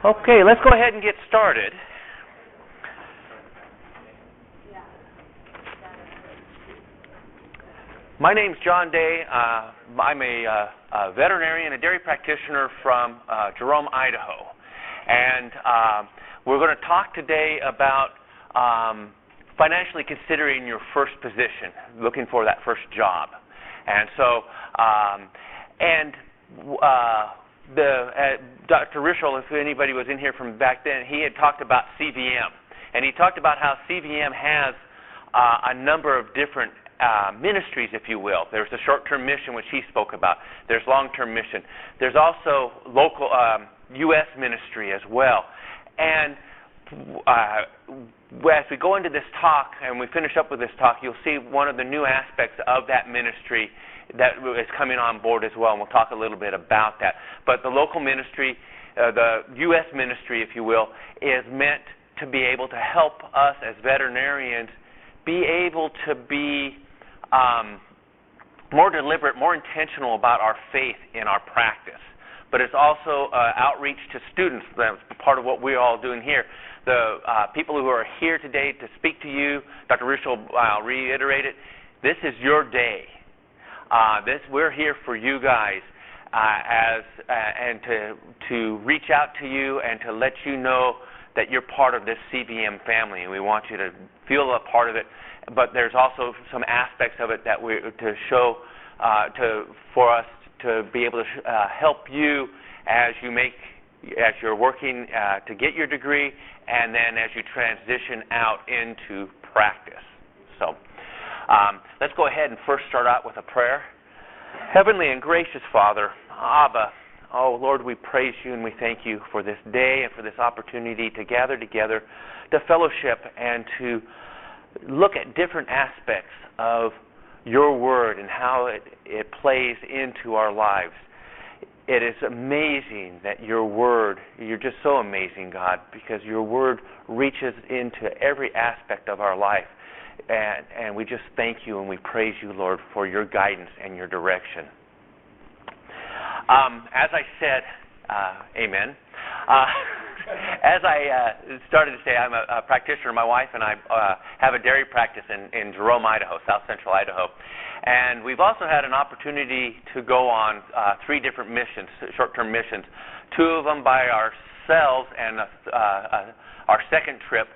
Okay, let's go ahead and get started. My name's John Day. I'm a veterinarian, a dairy practitioner from Jerome, Idaho. And we're going to talk today about financially considering your first position, looking for that first job. And so, Dr. Rischel, if anybody was in here from back then, he had talked about CVM. And he talked about how CVM has a number of different ministries, if you will. There's the short-term mission, which he spoke about. There's long-term mission. There's also local U.S. ministry as well. And as we go into this talk and we finish up with this talk, you'll see one of the new aspects of that ministry that is coming on board as well, and we'll talk a little bit about that. But the local ministry, the U.S. ministry, if you will, is meant to be able to help us as veterinarians be able to be more deliberate, more intentional about our faith in our practice. But it's also outreach to students. That's part of what we're all doing here. The people who are here today to speak to you, Dr. Rischel, I'll reiterate it, this is your day. We're here for you guys and to reach out to you and to let you know that you're part of this CVM family, and we want you to feel a part of it. But there's also some aspects of it that for us to be able to help you as you're working to get your degree, and then as you transition out into practice. So let's go ahead and first start out with a prayer. Heavenly and gracious Father, Abba, oh Lord, we praise you and we thank you for this day and for this opportunity to gather together, to fellowship, and to look at different aspects of your word and how it plays into our lives. It is amazing that your word, you're just so amazing, God, because your word reaches into every aspect of our life. And we just thank you and we praise you, Lord, for your guidance and your direction. As I said, amen. As I started to say, I'm a practitioner. My wife and I have a dairy practice in Jerome, Idaho, south central Idaho. And we've also had an opportunity to go on 3 different missions, short-term missions. 2 of them by ourselves, and our second trip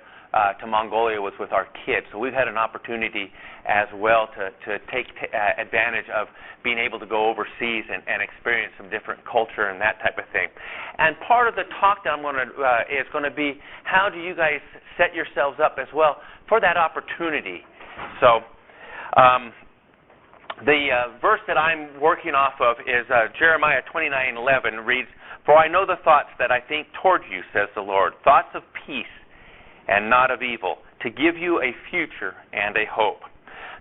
to Mongolia was with our kids. So we've had an opportunity as well to take advantage of being able to go overseas and experience some different culture and that type of thing. And part of the talk that I'm going to is going to be, how do you guys set yourselves up as well for that opportunity? So the verse that I'm working off of is Jeremiah 29:11 reads, "For I know the thoughts that I think toward you, says the Lord, thoughts of peace and not of evil, to give you a future and a hope."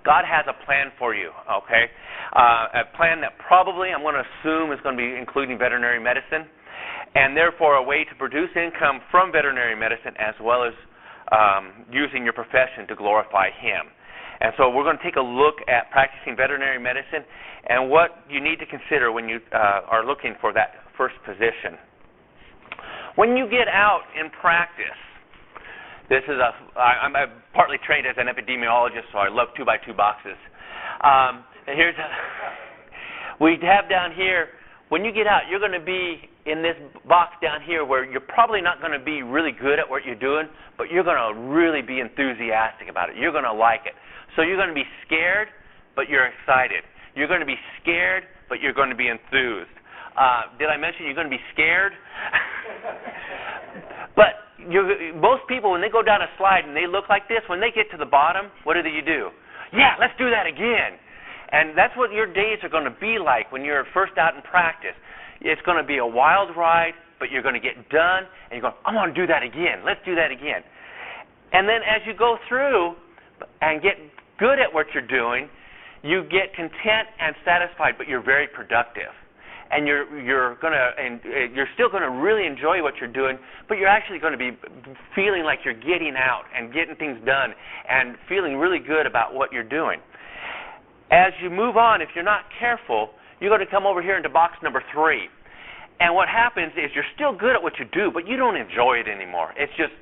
God has a plan for you, okay? A plan that probably, I'm going to assume, is going to be including veterinary medicine, and therefore a way to produce income from veterinary medicine as well as using your profession to glorify Him. And so we're going to take a look at practicing veterinary medicine and what you need to consider when you are looking for that first position. When you get out in practice, I'm partly trained as an epidemiologist, so I love 2x2 boxes. We have down here, when you get out, you're going to be in this box down here where you're probably not going to be really good at what you're doing, but you're going to really be enthusiastic about it. You're going to like it. So you're going to be scared, but you're excited. You're going to be scared, but you're going to be enthused. Did I mention you're going to be scared? But most people, when they go down a slide and they look like this, when they get to the bottom, what do? Yeah, let's do that again. And that's what your days are going to be like when you're first out in practice. It's going to be a wild ride, but you're going to get done, and you're going, I want to do that again. Let's do that again. And then as you go through and get good at what you're doing, you get content and satisfied, but you're very productive. And you're still going to really enjoy what you're doing, but you're actually going to be feeling like you're getting out and getting things done and feeling really good about what you're doing. As you move on, if you're not careful, you're going to come over here into box number 3. And what happens is you're still good at what you do, but you don't enjoy it anymore. It's just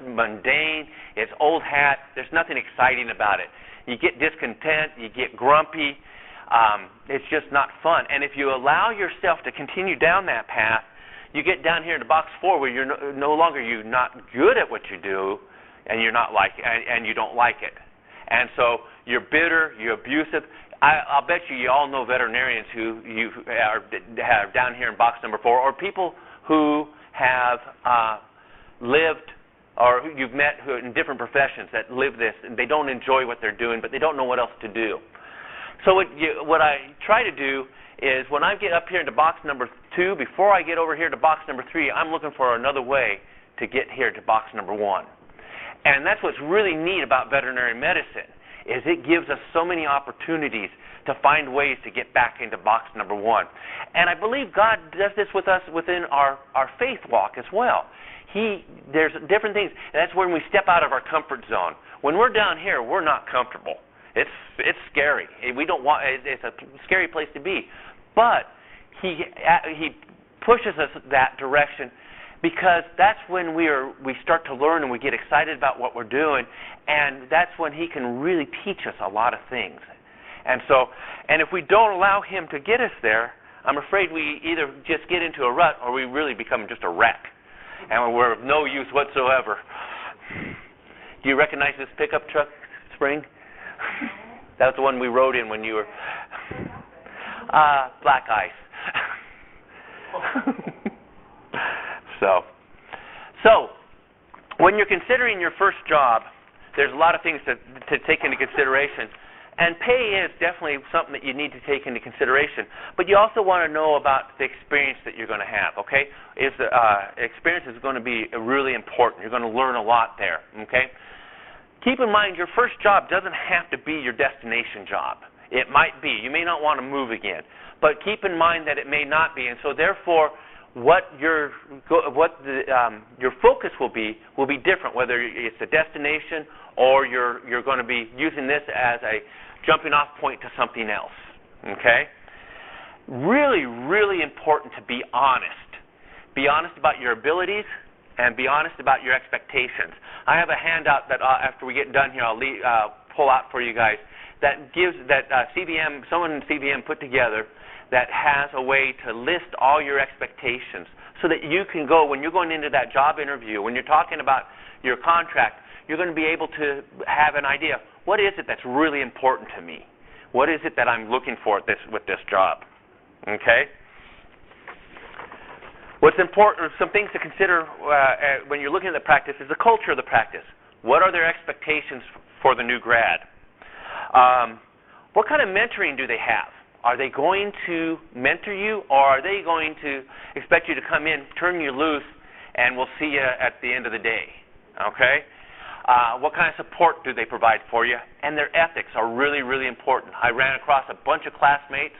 mundane. It's old hat. There's nothing exciting about it. You get discontent. You get grumpy. It's just not fun. And if you allow yourself to continue down that path, you get down here into box 4 where you're no longer you're not good at what you do, and you're not and you don't like it. And so you're bitter. You're abusive. I'll bet you all know veterinarians who are down here in box number 4, or people who have lived, or who you've met who in different professions that live this, and they don't enjoy what they're doing, but they don't know what else to do. So what I try to do is when I get up here into box number 2, before I get over here to box number 3, I'm looking for another way to get here to box number 1. And that's what's really neat about veterinary medicine, is it gives us so many opportunities to find ways to get back into box number 1. And I believe God does this with us within our faith walk as well. There's different things. That's when we step out of our comfort zone. When we're down here, we're not comfortable. It's scary. We don't want. It's a scary place to be. But He pushes us that direction, because that's when we start to learn and we get excited about what we're doing, and that's when He can really teach us a lot of things. And if we don't allow Him to get us there, I'm afraid we either just get into a rut or we really become just a wreck, and we're of no use whatsoever. Do you recognize this pickup truck, Spring? That's the one we rode in when you were... black ice. So, when you're considering your first job, there's a lot of things to take into consideration. And pay is definitely something that you need to take into consideration. But you also want to know about the experience that you're going to have, okay? Experience is going to be really important. You're going to learn a lot there, okay? Keep in mind, your first job doesn't have to be your destination job. It might be. You may not want to move again. But keep in mind that it may not be. And so therefore, what your focus will be different, whether it's a destination or you're going to be using this as a jumping off point to something else. Okay? Really, really important to be honest. Be honest about your abilities and be honest about your expectations. I have a handout that after we get done here, I'll pull out for you guys that gives someone in CVM put together that has a way to list all your expectations so that you can go, when you're going into that job interview, when you're talking about your contract, you're going to be able to have an idea, what is it that's really important to me? What is it that I'm looking for with this job? Okay? What's important, some things to consider when you're looking at the practice is the culture of the practice. What are their expectations for the new grad? What kind of mentoring do they have? Are they going to mentor you, or are they going to expect you to come in, turn you loose, and we'll see you at the end of the day? Okay? What kind of support do they provide for you? And their ethics are really, really important. I ran across a bunch of classmates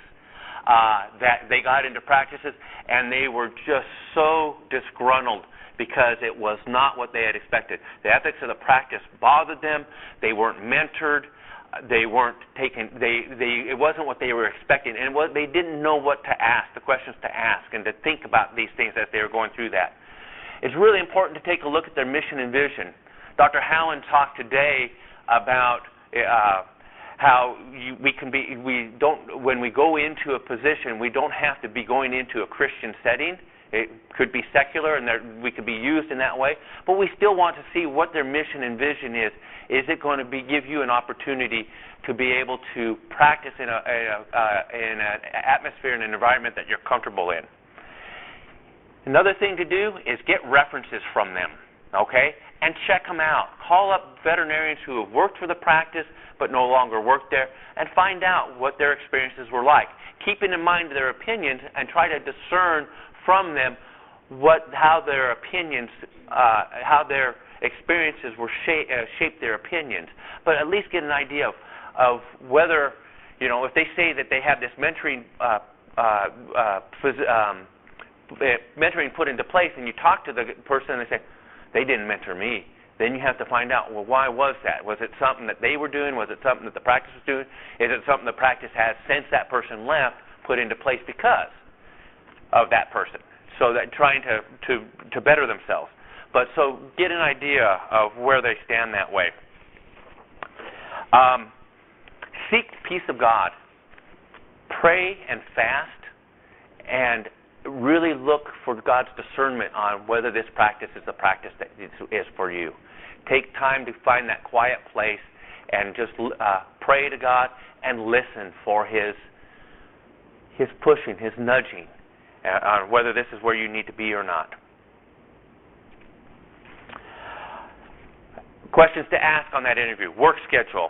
that they got into practices, and they were just so disgruntled because it was not what they had expected. The ethics of the practice bothered them. They weren't mentored. They weren't taken. It wasn't what they were expecting, and they didn't know what to ask, the questions to ask, and to think about these things as they were going through that. It's really important to take a look at their mission and vision. Dr. Hallen talked today about how when we go into a position, we don't have to be going into a Christian setting. It could be secular, and we could be used in that way. But we still want to see what their mission and vision is. Is it going to give you an opportunity to be able to practice in an atmosphere and an environment that you're comfortable in? Another thing to do is get references from them, okay? And check them out. Call up veterinarians who have worked for the practice but no longer work there, and find out what their experiences were like. Keeping in mind their opinions, and try to discern from them how their opinions, how their experiences were shaped their opinions. But at least get an idea of whether, if they say that they have this mentoring put into place, and you talk to the person and they say, they didn't mentor me. Then you have to find out, well, why was that? Was it something that they were doing? Was it something that the practice was doing? Is it something the practice has, since that person left, put into place? Because of that person. So that trying to better themselves. But so get an idea of where they stand that way. Seek the peace of God. Pray and fast, and really look for God's discernment on whether this practice is the practice that is for you. Take time to find that quiet place and just pray to God and listen for His pushing, His nudging, on whether this is where you need to be or not. Questions to ask on that interview. Work schedule.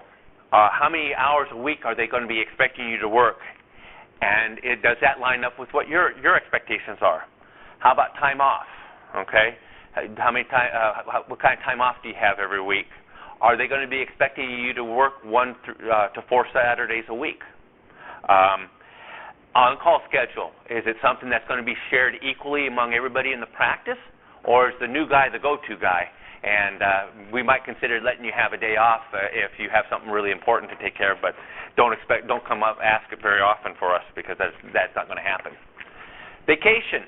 How many hours a week are they going to be expecting you to work? And does that line up with what your expectations are? How about time off? Okay, what kind of time off do you have every week? Are they going to be expecting you to work 1 to 4 Saturdays a week? On-call schedule. Is it something that's going to be shared equally among everybody in the practice, or is the new guy the go-to guy? And we might consider letting you have a day off if you have something really important to take care of, but don't come up, ask it very often for us, because that's not going to happen. Vacation.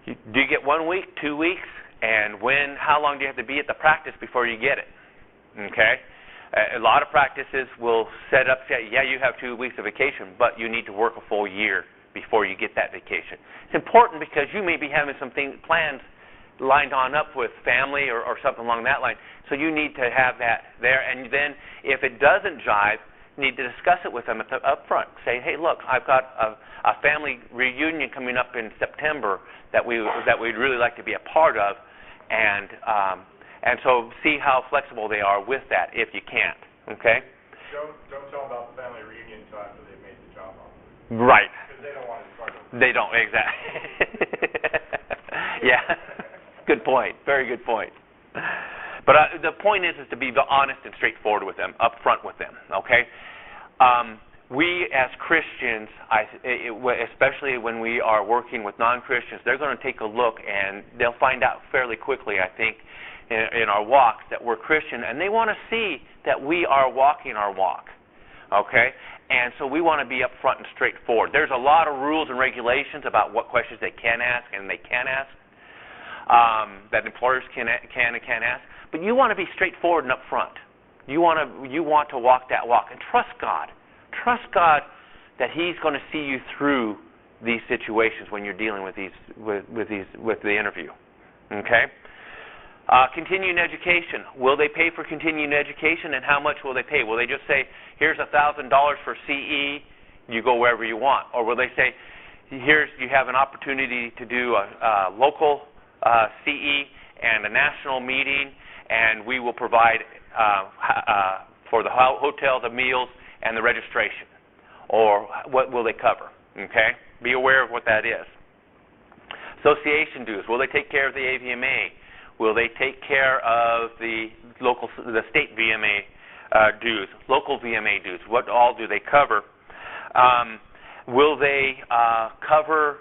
Do you get 1 week, 2 weeks, and how long do you have to be at the practice before you get it? Okay? A lot of practices will say, you have 2 weeks of vacation, but you need to work a full year before you get that vacation. It's important because you may be having some plans lined on up with family or something along that line. So you need to have that there. And then if it doesn't jive, you need to discuss it with them up front. Say, hey, look, I've got a family reunion coming up in September that we'd really like to be a part of. And so see how flexible they are with that if you can't. Okay? Don't tell them about the family reunion until after they've made the job offer. Right. Because they don't want to start it. They don't, exactly. Yeah. Good point. Very good point. But the point is to be honest and straightforward with them, upfront with them. Okay. We as Christians, especially when we are working with non-Christians, they're going to take a look and they'll find out fairly quickly, I think, in our walks that we're Christian, and they want to see that we are walking our walk. Okay. And so we want to be upfront and straightforward. There's a lot of rules and regulations about what questions they can ask and they can't ask. That employers can and can't ask, but you want to be straightforward and upfront. You want to walk that walk and trust God. Trust God that He's going to see you through these situations when you're dealing with the interview. Okay. Continuing education. Will they pay for continuing education, and how much will they pay? Will they just say, "Here's $1,000 for CE, you go wherever you want," or will they say, you have an opportunity to do a local CE and a national meeting, and we will provide for the hotel, the meals, and the registration? Or what will they cover? Okay? Be aware of what that is. Association dues. Will they take care of the AVMA? Will they take care of the state VMA dues, local VMA dues? What all do they cover? Will they cover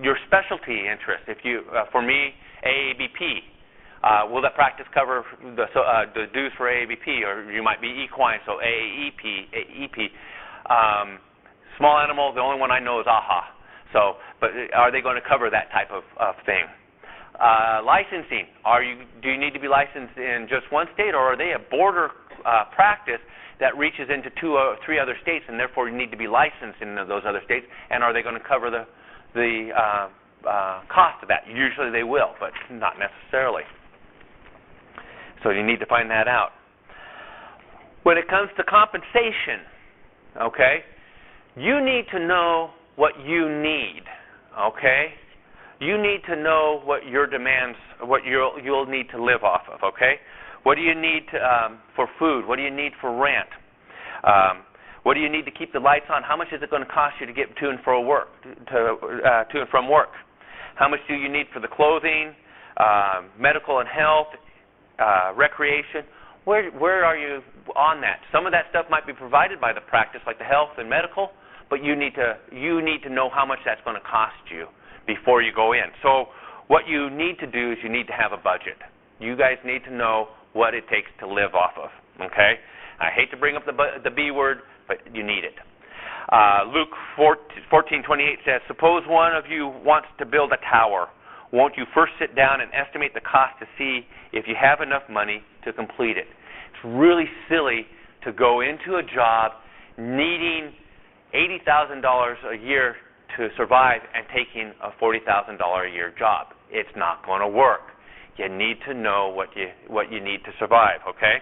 your specialty interest? If you, for me, AABP. Will that practice cover the dues for AABP? Or you might be equine, so AEP. Small animal, the only one I know is AHA. So, but are they going to cover that type of thing? Licensing. Do you need to be licensed in just one state, or are they a border practice that reaches into 2 or 3 other states, and therefore you need to be licensed in those other states? And are they going to cover the cost of that? Usually they will, but not necessarily. So you need to find that out. When it comes to compensation, okay, you need to know what you need, okay? You need to know what your demands, what you'll need to live off of, okay? What do you need for food? What do you need for rent? What do you need to keep the lights on? How much is it going to cost you to get to and from work? To and from work? How much do you need for the clothing, medical and health, recreation? Where are you on that? Some of that stuff might be provided by the practice, like the health and medical, but you need to know how much that's going to cost you before you go in. So what you need to do is you need to have a budget. You guys need to know what it takes to live off of. Okay? I hate to bring up the B word, but you need it. Luke 14:28 says, "Suppose one of you wants to build a tower. Won't you first sit down and estimate the cost to see if you have enough money to complete it?" It's really silly to go into a job needing $80,000 a year to survive and taking a $40,000 a year job. It's not going to work. You need to know what you need to survive, okay?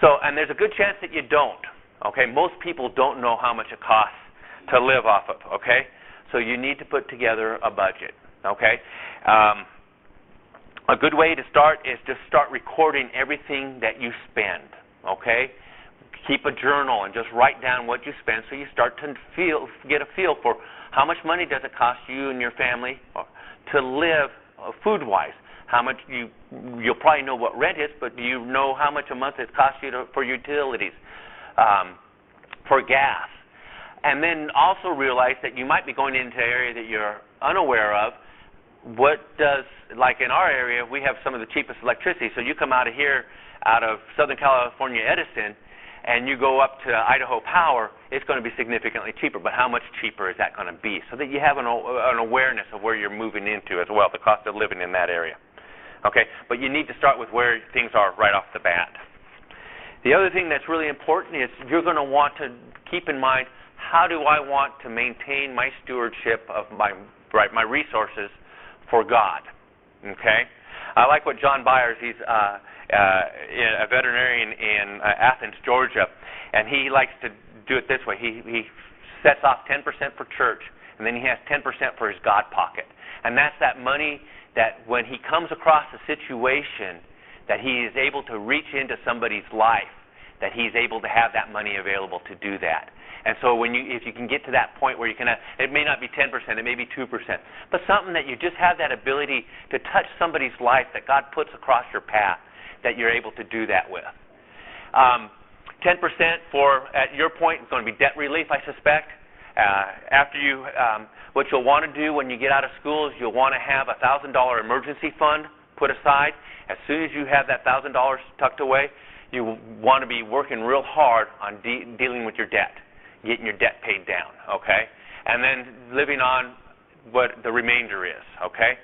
So, and there's a good chance that you don't, okay? Most people don't know how much it costs to live off of, okay? So you need to put together a budget, okay? A good way to start is to start recording everything that you spend, okay? Keep a journal and just write down what you spend so you start to get a feel for how much money does it cost you and your family to live food-wise. How much you'll probably know what rent is, but do you know how much a month it costs you for utilities, for gas? And then also realize that you might be going into an area that you're unaware of. Like in our area, we have some of the cheapest electricity. So you come out of here, out of Southern California Edison, and you go up to Idaho Power, it's going to be significantly cheaper. But how much cheaper is that going to be? So that you have an awareness of where you're moving into as well, the cost of living in that area. Okay, but you need to start with where things are right off the bat. The other thing that's really important is you're going to want to keep in mind, how do I want to maintain my stewardship of my resources for God? Okay, I like what John Byers, he's a veterinarian in Athens, Georgia, and he likes to do it this way. He sets off 10% for church, and then he has 10% for his God pocket. And that's that money that when he comes across a situation that he is able to reach into somebody's life, that he's able to have that money available to do that. And so if you can get to that point where you can, it may not be 10%, it may be 2%, but something that you just have that ability to touch somebody's life that God puts across your path, that you're able to do that with. 10% at your point, is going to be debt relief, I suspect. After you, what you'll want to do when you get out of school is you'll want to have a $1,000 emergency fund put aside. As soon as you have that $1,000 tucked away, you want to be working real hard on dealing with your debt, getting your debt paid down, okay? And then living on what the remainder is, okay?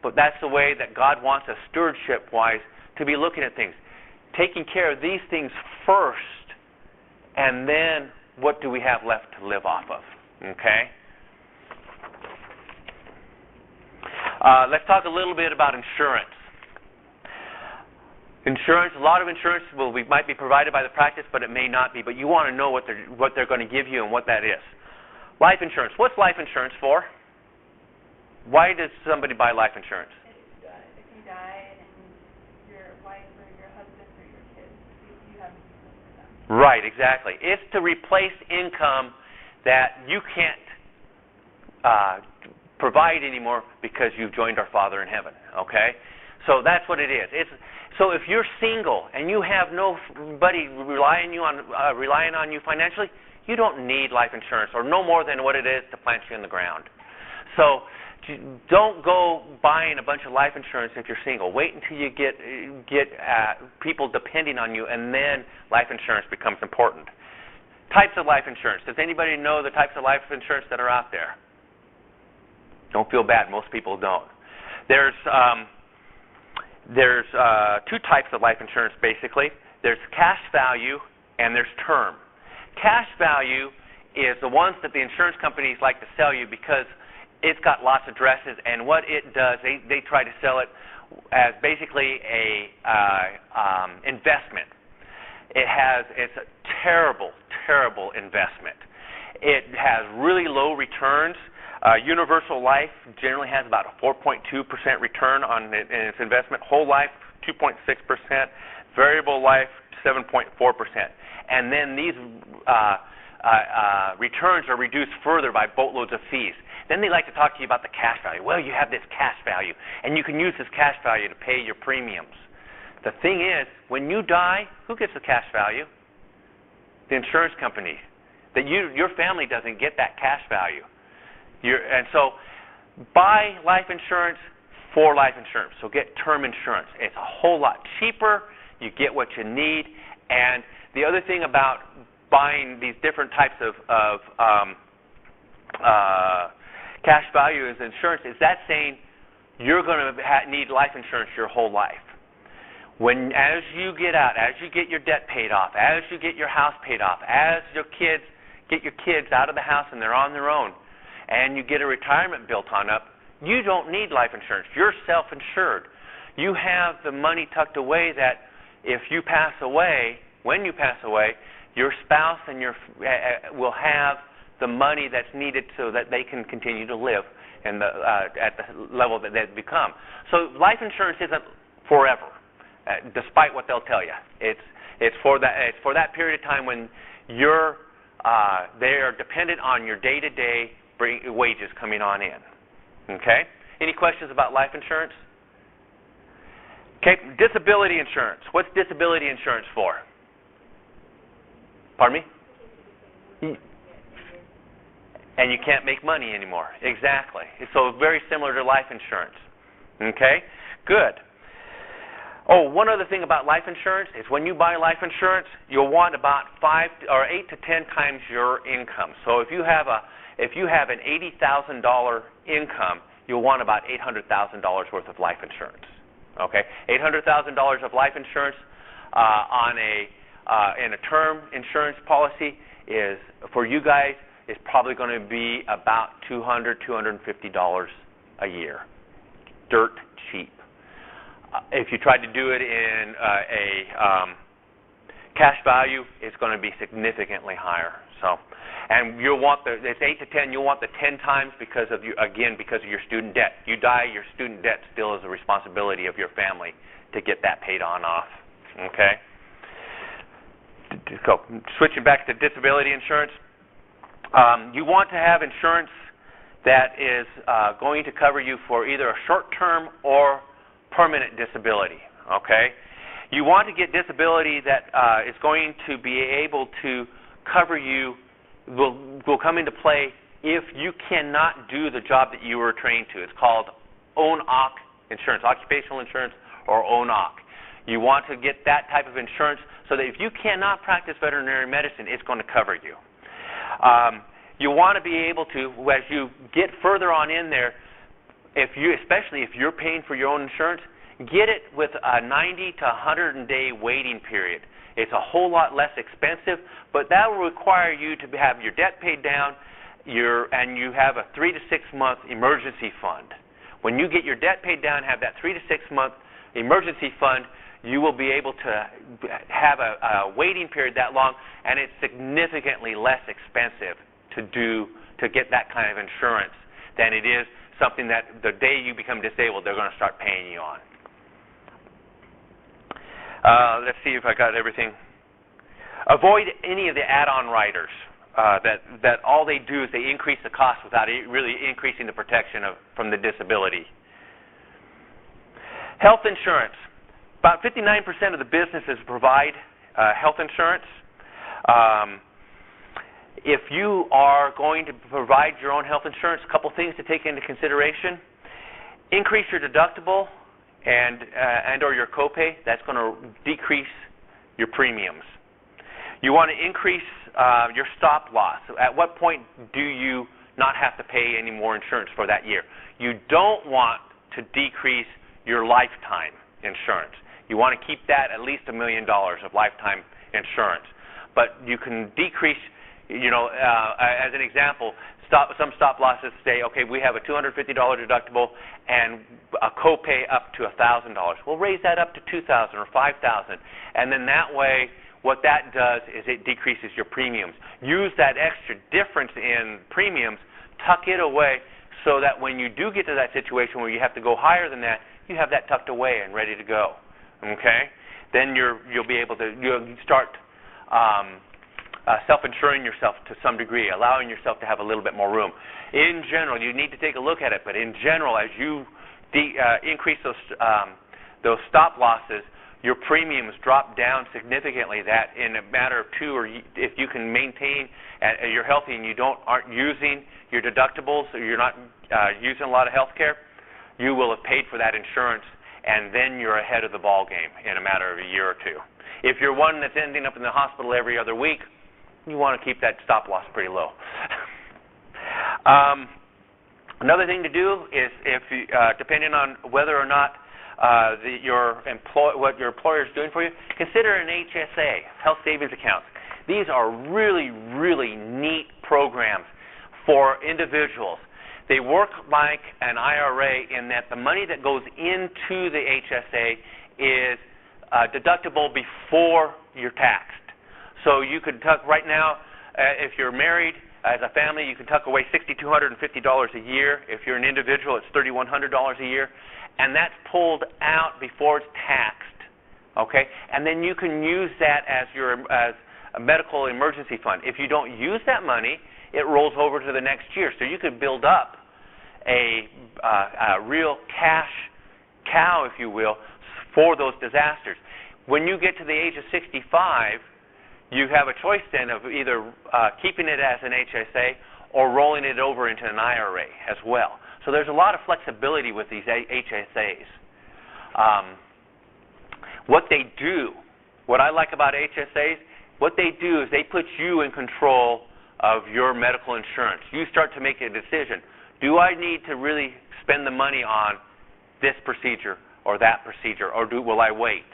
But that's the way that God wants us stewardship-wise to be looking at things. Taking care of these things first, and then what do we have left to live off of, okay? Let's talk a little bit about insurance. Insurance, a lot of insurance might be provided by the practice, but it may not be. But you want to know what they're going to give you and what that is. Life insurance. What's life insurance for? Why does somebody buy life insurance? If you die and your wife or your husband or your kids, you have insurance for them. Right, exactly. It's to replace income that you can't provide anymore because you've joined our Father in heaven. Okay, so that's what it is. So if you're single and you have nobody relying on you financially, you don't need life insurance, or no more than what it is to plant you in the ground. So don't go buying a bunch of life insurance if you're single. Wait until you get people depending on you, and then life insurance becomes important. Types of life insurance. Does anybody know the types of life insurance that are out there? Don't feel bad. Most people don't. There's two types of life insurance, basically. There's cash value and there's term. Cash value is the ones that the insurance companies like to sell you because it's got lots of addresses, and what it does, they try to sell it as basically a investment. It's a terrible, terrible investment. It has really low returns. Universal life generally has about a 4.2% return on its investment. Whole life, 2.6%. Variable life, 7.4%. And then these returns are reduced further by boatloads of fees. Then they like to talk to you about the cash value. Well, you have this cash value, and you can use this cash value to pay your premiums. The thing is, when you die, who gets the cash value? The insurance company. Your family doesn't get that cash value. And so buy life insurance for life insurance. So get term insurance. It's a whole lot cheaper. You get what you need. And the other thing about buying these different types of cash value as insurance, is that saying you're going to need life insurance your whole life? As you get out, as you get your debt paid off, as you get your house paid off, as your kids get your kids out of the house and they're on their own, and you get a retirement built on up, you don't need life insurance. You're self-insured. You have the money tucked away that if you pass away, when you pass away, your spouse and will have the money that's needed so that they can continue to live at the level that they've become. So life insurance isn't forever, despite what they'll tell you. It's for that period of time when they are dependent on your day-to-day wages coming on in. Okay? Any questions about life insurance? Okay, disability insurance. What's disability insurance for? Pardon me? And you can't make money anymore. Exactly. So very similar to life insurance. Okay? Good. Oh, one other thing about life insurance is when you buy life insurance, you'll want about 8 to 10 times your income. So if you have an $80,000 income, you'll want about $800,000 worth of life insurance. Okay, $800,000 of life insurance in a term insurance policy is for you guys is probably going to be about $200, $250 a year. Dirt cheap. If you tried to do it in a cash value, it's going to be significantly higher. So, and you'll want it's 8 to 10. You'll want the 10 times because of your student debt. You die, your student debt still is a responsibility of your family to get that paid on off. Okay. So, switching back to disability insurance, you want to have insurance that is going to cover you for either a short-term or permanent disability. Okay. You want to get disability that is going to be able to cover you, will come into play if you cannot do the job that you were trained to. It's called ON-OC insurance, occupational insurance, or ON-OC. You want to get that type of insurance so that if you cannot practice veterinary medicine, it's going to cover you. You want to be able to, as you get further on in there, especially if you're paying for your own insurance, get it with a 90 to 100-day waiting period. It's a whole lot less expensive, but that will require you to have your debt paid down, and you have a 3 to 6 month emergency fund. When you get your debt paid down, have that 3 to 6 month emergency fund, you will be able to have a waiting period that long, and it's significantly less expensive to get that kind of insurance than it is something that the day you become disabled, they're going to start paying you on. Let's see if I got everything. Avoid any of the add-on riders that all they do is they increase the cost without really increasing the protection from the disability. Health insurance. About 59% of the businesses provide health insurance. If you are going to provide your own health insurance, a couple things to take into consideration. Increase your deductible and or your copay. That's going to decrease your premiums. You want to increase your stop loss. At what point do you not have to pay any more insurance for that year? You don't want to decrease your lifetime insurance. You want to keep that at least $1 million of lifetime insurance. But you can decrease, as an example, some stop losses say, okay, we have a $250 deductible and a copay up to $1,000. We'll raise that up to $2,000 or $5,000. And then that way, what that does is it decreases your premiums. Use that extra difference in premiums, tuck it away, so that when you do get to that situation where you have to go higher than that, you have that tucked away and ready to go. Okay? Then you'll be able to start self-insuring yourself to some degree, allowing yourself to have a little bit more room. In general, you need to take a look at it, but in general, as you increase those stop losses, your premiums drop down significantly. That in a matter of two, or if you can maintain, you're healthy and you aren't using your deductibles, or you're not using a lot of health care, you will have paid for that insurance, and then you're ahead of the ball game in a matter of a year or two. If you're one that's ending up in the hospital every other week, you want to keep that stop loss pretty low. Another thing to do is, if you, depending on whether or not what your employer is doing for you, consider an HSA, health savings account. These are really, really neat programs for individuals. They work like an IRA in that the money that goes into the HSA is deductible before you're taxed. So you could tuck right now, if you're married as a family, you can tuck away $6,250 a year. If you're an individual, it's $3,100 a year. And that's pulled out before it's taxed. Okay? And then you can use that as a medical emergency fund. If you don't use that money, it rolls over to the next year. So you could build up a real cash cow, if you will, for those disasters. When you get to the age of 65, you have a choice then of either keeping it as an HSA or rolling it over into an IRA as well. So there's a lot of flexibility with these HSAs. What they do, what I like about HSAs, what they do is they put you in control of your medical insurance. You start to make a decision. Do I need to really spend the money on this procedure or that procedure, or will I wait?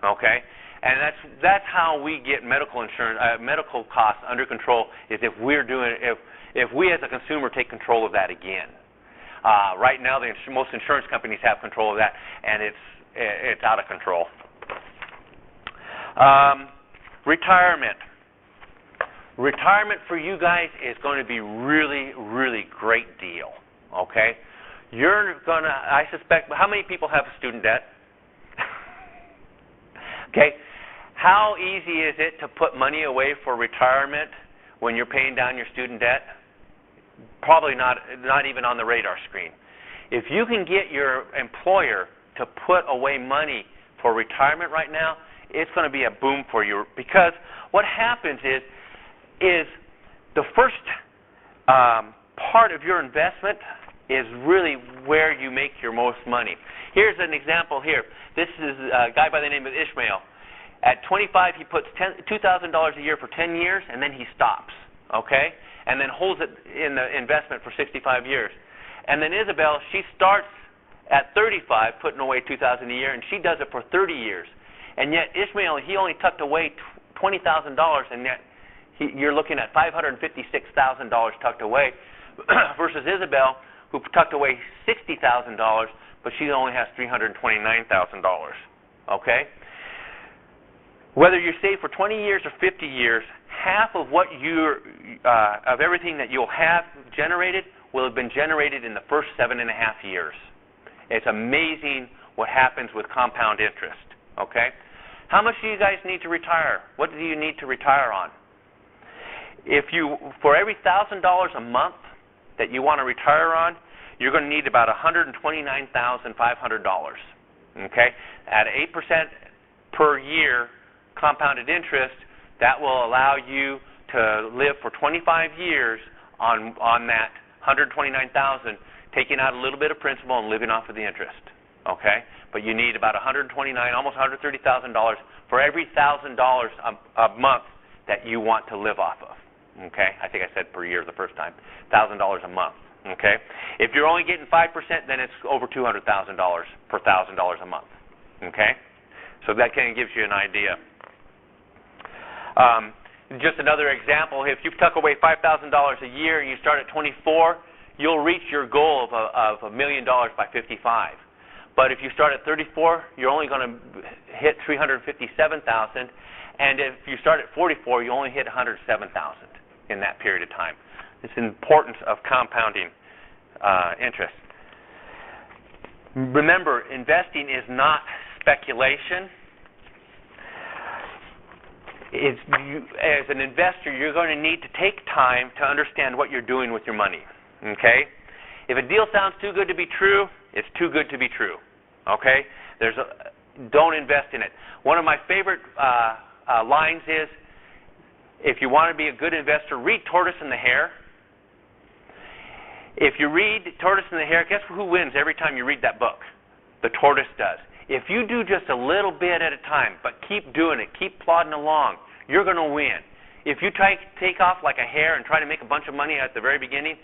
Okay? And that's how we get medical insurance, medical costs under control. Is if we as a consumer take control of that again. Right now, most insurance companies have control of that, and it's out of control. Retirement. Retirement for you guys is going to be really, really great deal. Okay, you're gonna. I suspect. How many people have student debt? Okay. How easy is it to put money away for retirement when you're paying down your student debt? Probably not even on the radar screen. If you can get your employer to put away money for retirement right now, it's going to be a boom for you, because what happens is the first part of your investment is really where you make your most money. Here's an example here. This is a guy by the name of Ishmael. At 25, he puts $2,000 a year for 10 years, and then he stops, okay? And then holds it in the investment for 65 years. And then Isabel, she starts at 35, putting away $2,000 a year, and she does it for 30 years. And yet Ishmael, he only tucked away $20,000, and yet you're looking at $556,000 tucked away, versus Isabel, who tucked away $60,000, but she only has $329,000, okay? Whether you save for 20 years or 50 years, half of what of everything that you'll have generated will have been generated in the first 7.5 years. It's amazing what happens with compound interest. Okay, how much do you guys need to retire? What do you need to retire on? For every $1,000 a month that you want to retire on, you're going to need about $129,500. Okay, at 8% per year compounded interest, that will allow you to live for 25 years on that $129,000, taking out a little bit of principal and living off of the interest. Okay, but you need about almost $130,000 for every $1,000 a month that you want to live off of. Okay, I think I said per year the first time, $1,000 a month. Okay, if you're only getting 5%, then it's over $200,000 per $1,000 a month. Okay, so that kind of gives you an idea. Just another example, if you tuck away $5,000 a year and you start at 24, you'll reach your goal of $1 million by 55. But if you start at 34, you're only going to hit $357,000, and if you start at 44, you only hit $107,000 in that period of time. It's the importance of compounding interest. Remember, investing is not speculation. As an investor, you're going to need to take time to understand what you're doing with your money. Okay? If a deal sounds too good to be true, it's too good to be true. Okay? Don't invest in it. One of my favorite lines is, if you want to be a good investor, read Tortoise and the Hare. If you read Tortoise and the Hare, guess who wins every time you read that book? The tortoise does. If you do just a little bit at a time, but keep doing it, keep plodding along, you're going to win. If you try to take off like a hare and try to make a bunch of money at the very beginning,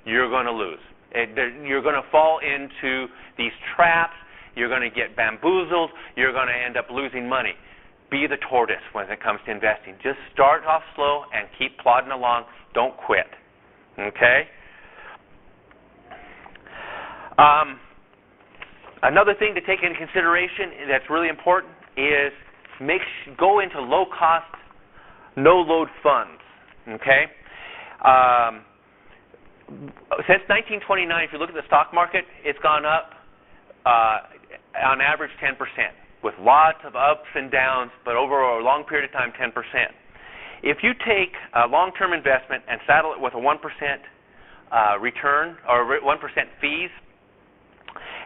you're going to lose. You're going to fall into these traps. You're going to get bamboozled. You're going to end up losing money. Be the tortoise when it comes to investing. Just start off slow and keep plodding along. Don't quit. Okay? Another thing to take into consideration that's really important is go into low-cost, no-load funds. Okay? Since 1929, if you look at the stock market, it's gone up on average 10%, with lots of ups and downs, but over a long period of time, 10%. If you take a long-term investment and saddle it with a 1% return or 1% fees,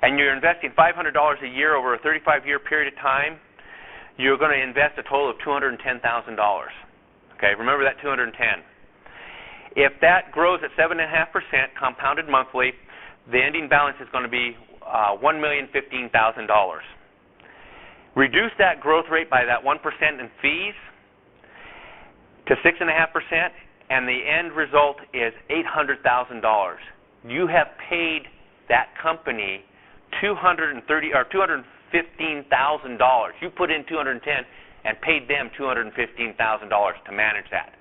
and you're investing $500 a year over a 35-year period of time, you're going to invest a total of $210,000. Okay, remember that 210. If that grows at 7.5% compounded monthly, the ending balance is going to be $1,015,000. Reduce that growth rate by that 1% in fees to 6.5%, and the end result is $800,000. You have paid that company $215,000. You put in $210,000 and paid them $215,000 to manage that.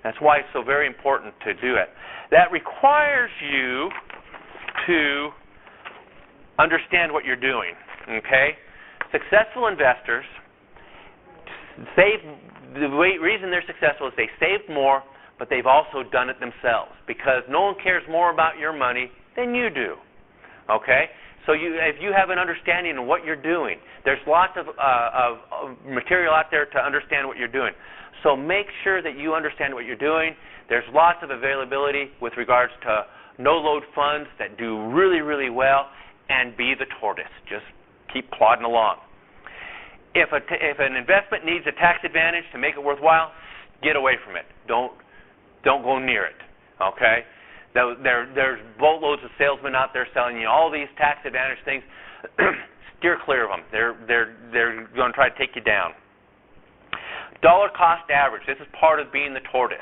That's why it's so very important to do it. That requires you to understand what you're doing. Okay? Successful investors the reason they're successful is they saved more, but they've also done it themselves, because no one cares more about your money than you do. Okay? So if you have an understanding of what you're doing, there's lots of material out there to understand what you're doing. So make sure that you understand what you're doing. There's lots of availability with regards to no-load funds that do really, really well, and be the tortoise. Just keep plodding along. If an investment needs a tax advantage to make it worthwhile, get away from it. Don't go near it. Okay? There's boatloads of salesmen out there selling you all these tax advantage things. Steer clear of them. They're going to try to take you down. Dollar cost average. This is part of being the tortoise.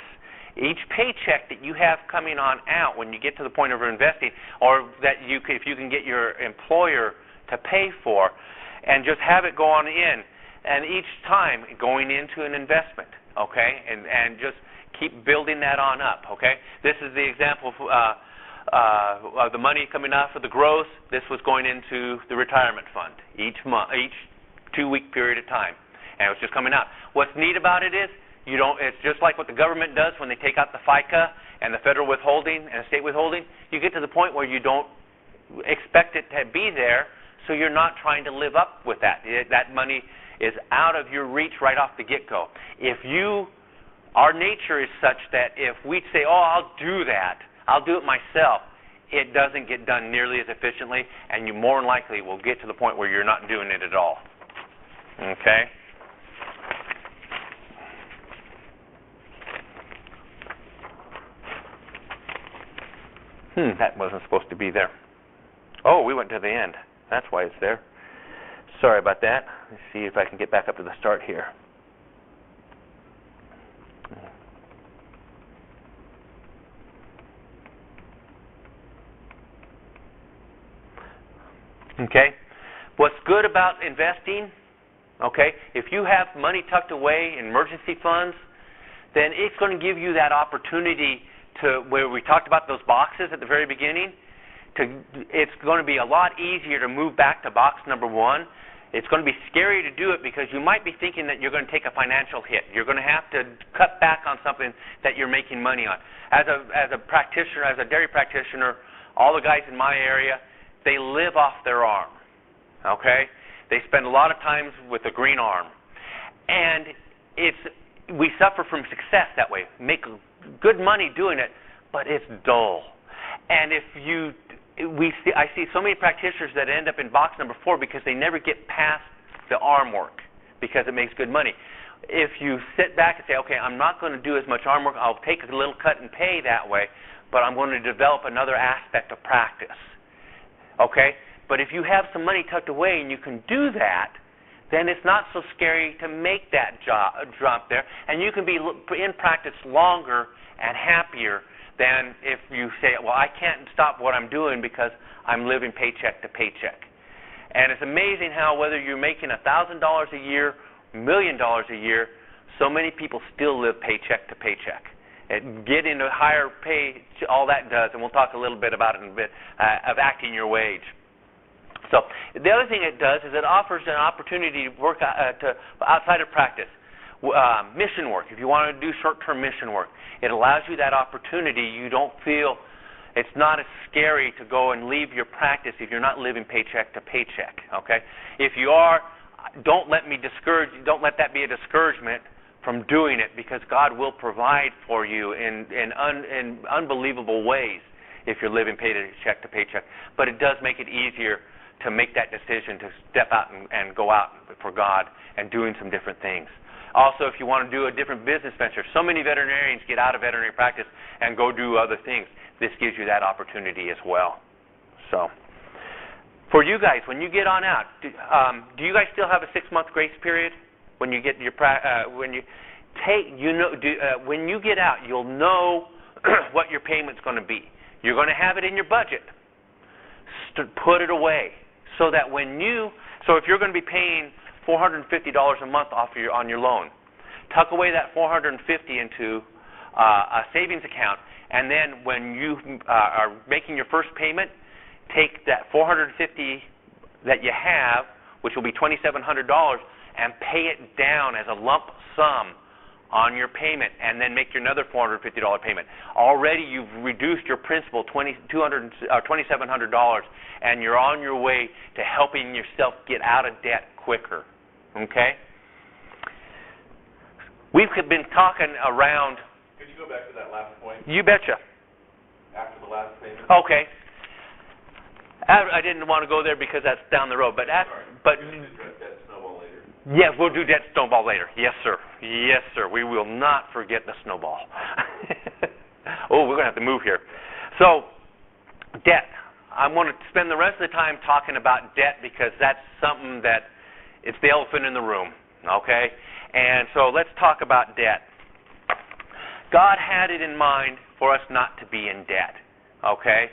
Each paycheck that you have coming on out when you get to the point of investing, or that if you can get your employer to pay for, and just have it go on in, and each time going into an investment, okay, and just keep building that on up, okay. This is the example of the money coming off of the gross. This was going into the retirement fund each 2-week period of time, and it was just coming out. What's neat about it is it's just like what the government does when they take out the FICA and the federal withholding and state withholding. You get to the point where you don't expect it to be there, so you're not trying to live up with that. That money is out of your reach right off the get-go. Our nature is such that if we say, I'll do that, I'll do it myself, it doesn't get done nearly as efficiently, and you more than likely will get to the point where you're not doing it at all. Okay? That wasn't supposed to be there. Oh, we went to the end. That's why it's there. Sorry about that. Let's see if I can get back up to the start here. Okay. What's good about investing, okay, if you have money tucked away in emergency funds, then it's going to give you that opportunity to, where we talked about those boxes at the very beginning, it's going to be a lot easier to move back to box number 1. It's going to be scary to do it because you might be thinking that you're going to take a financial hit. You're going to have to cut back on something that you're making money on. As a practitioner, as a dairy practitioner, all the guys in my area, they live off their arm. Okay? They spend a lot of times with the green arm. And we suffer from success that way. Make good money doing it, but it's dull. And I see so many practitioners that end up in box number 4 because they never get past the arm work because it makes good money. If you sit back and say, okay, I'm not going to do as much arm work, I'll take a little cut and pay that way, but I'm going to develop another aspect of practice. Okay? But if you have some money tucked away and you can do that, then it's not so scary to make that jump there. And you can be in practice longer and happier than if you say, well, I can't stop what I'm doing because I'm living paycheck to paycheck. And it's amazing how whether you're making $1,000 a year, $1 million a year, so many people still live paycheck to paycheck. And get into higher pay, all that does, and we'll talk a little bit about it in a bit, of acting your wage. So the other thing it does is it offers an opportunity to work outside of practice. Mission work, if you want to do short-term mission work, it allows you that opportunity. You don't feel, it's not as scary to go and leave your practice if you're not living paycheck to paycheck, okay? If you are, don't let that be a discouragement from doing it, because God will provide for you in unbelievable ways if you're living paycheck to paycheck. But it does make it easier to make that decision to step out and go out for God and doing some different things. Also, if you want to do a different business venture, so many veterinarians get out of veterinary practice and go do other things. This gives you that opportunity as well. So, for you guys, when you get on out, do you guys still have a 6-month grace period when you get your when you get out, you'll know what your payment's going to be. You're going to have it in your budget. Put it away so that if you're going to be paying $450 a month on your loan, tuck away that $450 into a savings account, and then when you are making your first payment, take that $450 that you have, which will be $2,700, and pay it down as a lump sum on your payment, and then make your another $450 payment. Already you've reduced your principal $2,700, and you're on your way to helping yourself get out of debt quicker. Okay? We've been talking around... Could you go back to that last point? You betcha. After the last payment? Okay. I didn't want to go there because that's down the road, but... Yes, we'll do debt snowball later. Yes, sir. Yes, sir. We will not forget the snowball. Oh, we're going to have to move here. So, debt. I want to spend the rest of the time talking about debt because that's something that it's the elephant in the room, okay? And so let's talk about debt. God had it in mind for us not to be in debt, okay?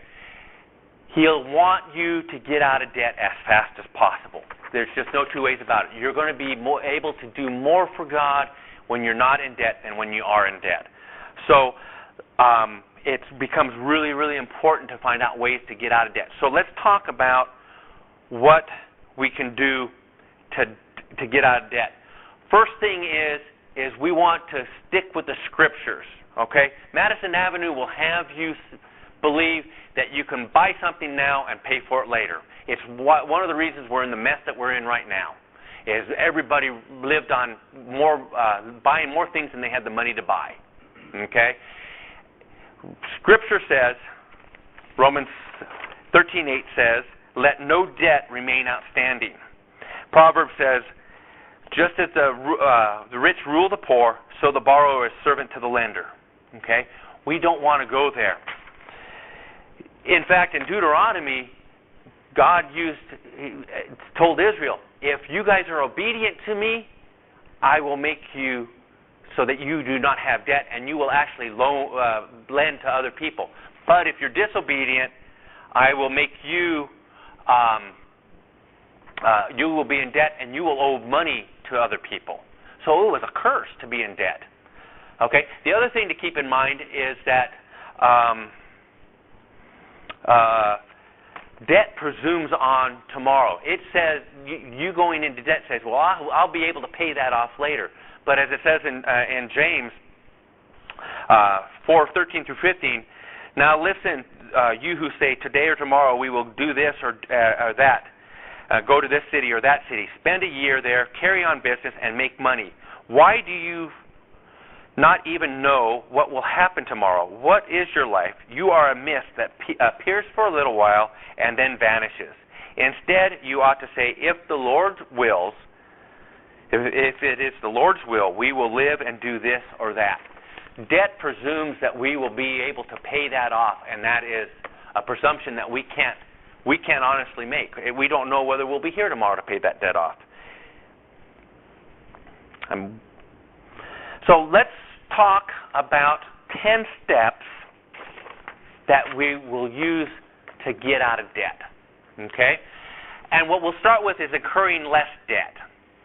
He'll want you to get out of debt as fast as possible. There's just no two ways about it. You're going to be able to do more for God when you're not in debt than when you are in debt. So it becomes really, really important to find out ways to get out of debt. So let's talk about what we can do to get out of debt. First thing is we want to stick with the Scriptures, okay? Madison Avenue will have you believe that you can buy something now and pay for it later. It's one of the reasons we're in the mess that we're in right now, is everybody lived on buying more things than they had the money to buy, okay? Scripture says, Romans 13:8 says, let no debt remain outstanding. Proverbs says, just as the rich rule the poor, so the borrower is servant to the lender. Okay? We don't want to go there. In fact, in Deuteronomy, God told Israel, if you guys are obedient to me, I will make you so that you do not have debt, and you will actually lend to other people. But if you're disobedient, I will make you you will be in debt, and you will owe money to other people. So it was a curse to be in debt. Okay. The other thing to keep in mind is that debt presumes on tomorrow. It says you going into debt says, well, I'll be able to pay that off later. But as it says in James 4:13 through 15, now listen, you who say today or tomorrow we will do this or that, go to this city or that city, spend a year there, carry on business, and make money. Why do you not even know what will happen tomorrow? What is your life? You are a mist that appears for a little while and then vanishes. Instead, you ought to say, if the Lord wills, if it is the Lord's will, we will live and do this or that. Debt presumes that we will be able to pay that off, and that is a presumption that we can't honestly make. We don't know whether we'll be here tomorrow to pay that debt off. So let's talk about 10 steps that we will use to get out of debt. Okay? And what we'll start with is incurring less debt.